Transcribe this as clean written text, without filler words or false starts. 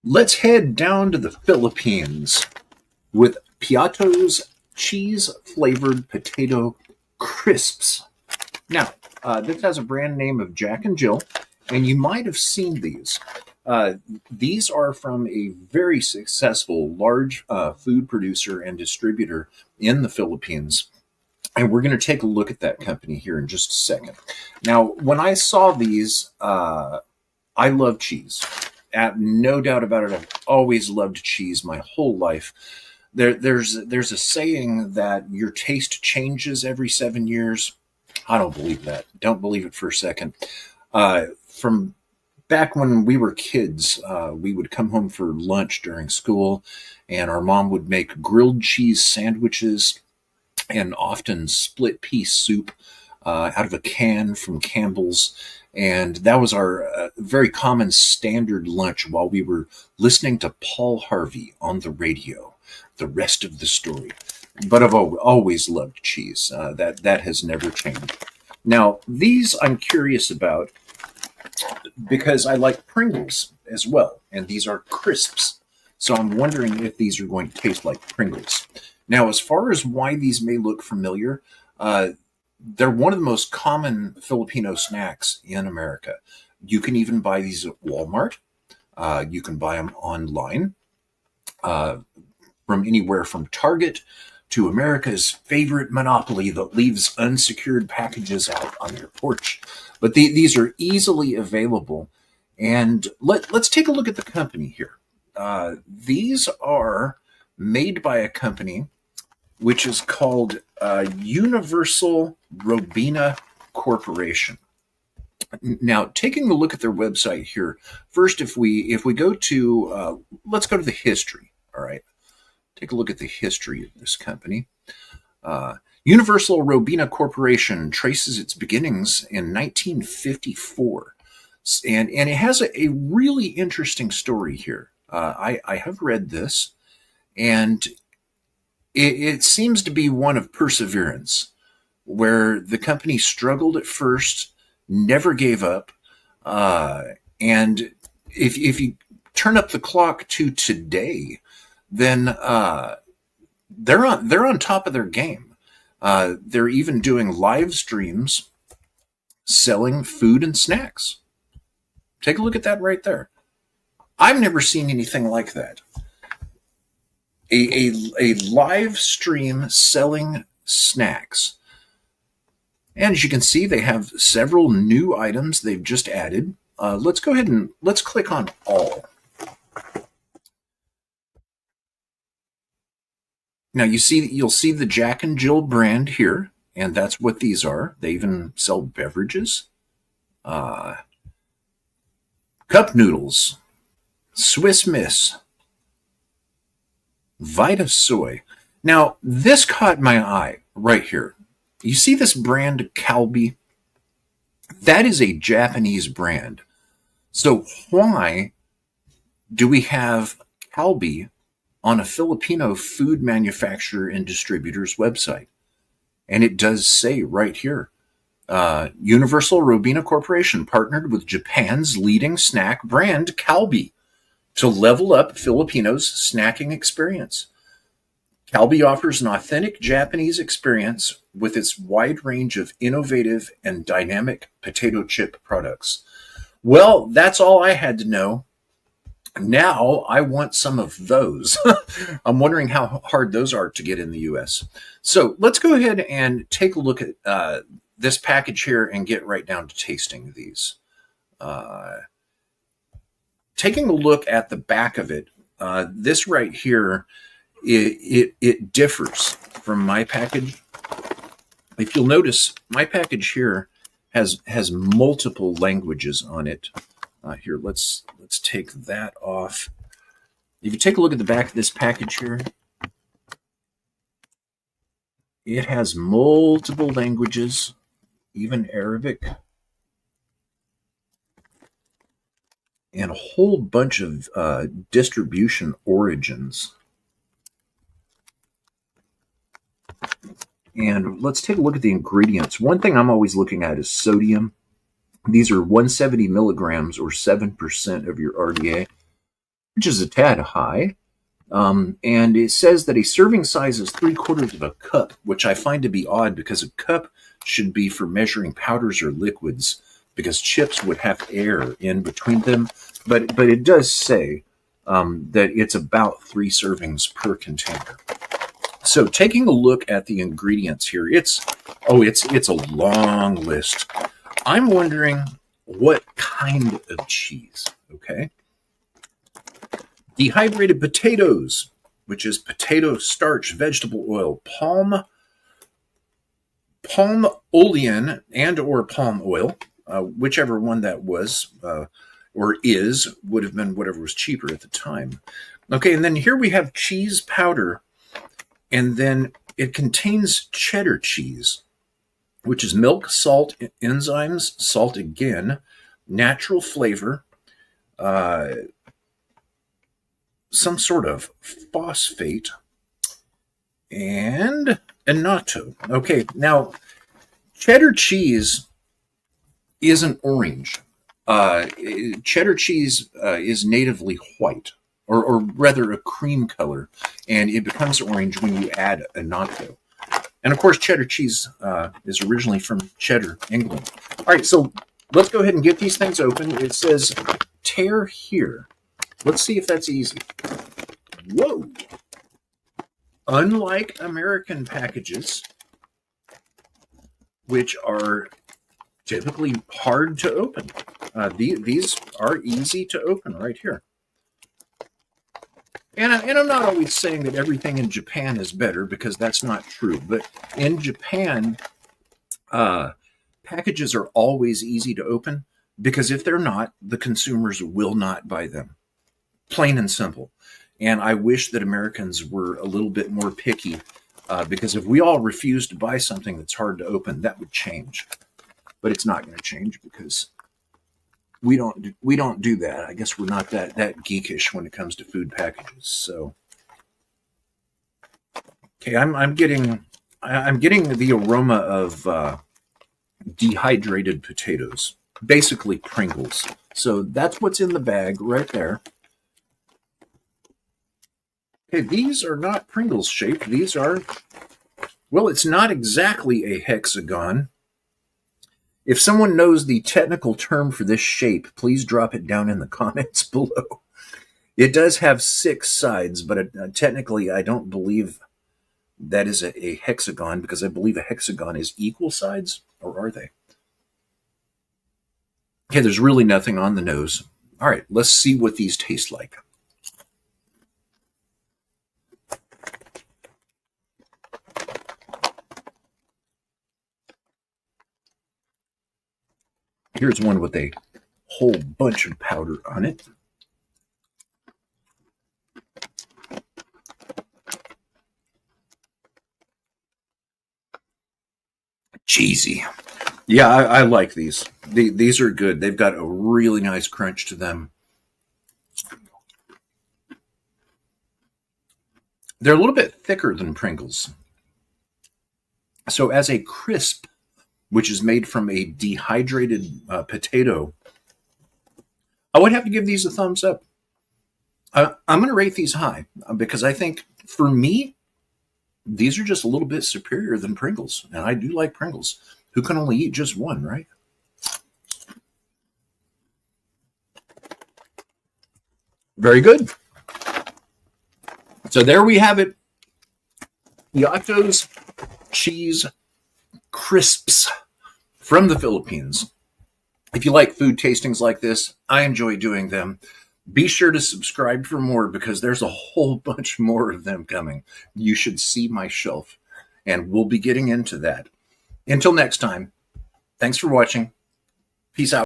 Let's head down to the Philippines with Piattos cheese-flavored potato crisps. Now, this has a brand name of Jack and Jill, and you might have seen these. Uh, these are from a very successful large food producer and distributor in the Philippines. And we're going to take a look at that company here in just a second. Now, when I saw these, I love cheese. No doubt about it. I've always loved cheese my whole life. There's a saying that your taste changes every 7 years. I don't believe that. Don't believe it for a second. From back when we were kids, we would come home for lunch during school, and our mom would make grilled cheese sandwiches and often split pea soup out of a can from Campbell's. And that was our very common standard lunch while we were listening to Paul Harvey on the radio. The rest of the story. But I've always loved cheese. That has never changed. Now, these I'm curious about because I like Pringles as well. And these are crisps. So I'm wondering if these are going to taste like Pringles. Now, as far as why these may look familiar, they're one of the most common Filipino snacks in America. You can even buy these at Walmart. You can buy them online from anywhere from Target to America's favorite monopoly that leaves unsecured packages out on your porch. But these are easily available. And let's take a look at the company here. These are made by a company which is called Universal Robina Corporation. Now, taking a look at their website here, first, if we go to, let's go to the history. All right, take a look at the history of this company. Universal Robina Corporation traces its beginnings in 1954, and it has a really interesting story here. I have read this, and it seems to be one of perseverance, where the company struggled at first, never gave up, and if you turn up the clock to today, then they're on top of their game. They're even doing live streams selling food and snacks. Take a look at that right there. I've never seen anything like that. A live stream selling snacks. And as you can see, they have several new items they've just added. Let's go ahead and let's click on all. Now you'll see the Jack and Jill brand here, and that's what these are. They even sell beverages. Cup noodles, Swiss Miss, Vita Soy. Now, this caught my eye right here. You see this brand, Calbee? That is a Japanese brand. So why do we have Calbee on a Filipino food manufacturer and distributor's website? And it does say right here, Universal Robina Corporation partnered with Japan's leading snack brand, Calbee, to level up Filipinos' snacking experience. Calbee offers an authentic Japanese experience with its wide range of innovative and dynamic potato chip products. Well, that's all I had to know. Now I want some of those. I'm wondering how hard those are to get in the US. So let's go ahead and take a look at this package here and get right down to tasting these. Taking a look at the back of it, this right here, it differs from my package. If you'll notice, my package here has multiple languages on it. Here, let's take that off. If you take a look at the back of this package here, it has multiple languages, even Arabic, and a whole bunch of distribution origins. And let's take a look at the ingredients. One thing I'm always looking at is sodium. These are 170 milligrams or 7% of your RDA. which is a tad high. And it says that a serving size is 3/4 of a cup, which I find to be odd because a cup should be for measuring powders or liquids, because chips would have air in between them. But it does say that it's about 3 servings per container. So taking a look at the ingredients here, it's a long list. I'm wondering what kind of cheese. Okay. Dehydrated potatoes, which is potato starch, vegetable oil, palm olein and or palm oil, whichever one that was or is, would have been whatever was cheaper at the time. Okay, and then here we have cheese powder, and then it contains cheddar cheese, which is milk, salt, enzymes, salt again, natural flavor, some sort of phosphate, and annatto. Okay, now cheddar cheese isn't orange. Cheddar cheese is natively white, or rather a cream color, and it becomes orange when you add annatto. And of course, cheddar cheese is originally from Cheddar, England. All right, so let's go ahead and get these things open. It says tear here. Let's see if that's easy. Whoa! Unlike American packages, which are typically hard to open, these are easy to open right here. And I'm not always saying that everything in Japan is better, because that's not true. But in Japan, packages are always easy to open, because if they're not, the consumers will not buy them. Plain and simple. And I wish that Americans were a little bit more picky, because if we all refused to buy something that's hard to open, that would change. But it's not going to change, because we don't do that. I guess we're not that geekish when it comes to food packages. So, okay, I'm getting the aroma of dehydrated potatoes, basically Pringles. So that's what's in the bag right there. Okay, these are not Pringles shaped. These are, well, it's not exactly a hexagon. If someone knows the technical term for this shape, please drop it down in the comments below. It does have 6 sides, but technically I don't believe that is a hexagon, because I believe a hexagon is equal sides, or are they? Okay, there's really nothing on the nose. All right, let's see what these taste like. Here's one with a whole bunch of powder on it. Cheesy. Yeah, I like these. These are good. They've got a really nice crunch to them. They're a little bit thicker than Pringles. So as a crisp, which is made from a dehydrated potato, I would have to give these a thumbs up. I'm going to rate these high, because I think, for me, these are just a little bit superior than Pringles. And I do like Pringles. Who can only eat just one, right? Very good. So there we have it. Piattos cheese crisps from the Philippines. If you like food tastings like this, I enjoy doing them. Be sure to subscribe for more, because there's a whole bunch more of them coming. You should see my shelf, and we'll be getting into that. Until next time, thanks for watching. Peace out.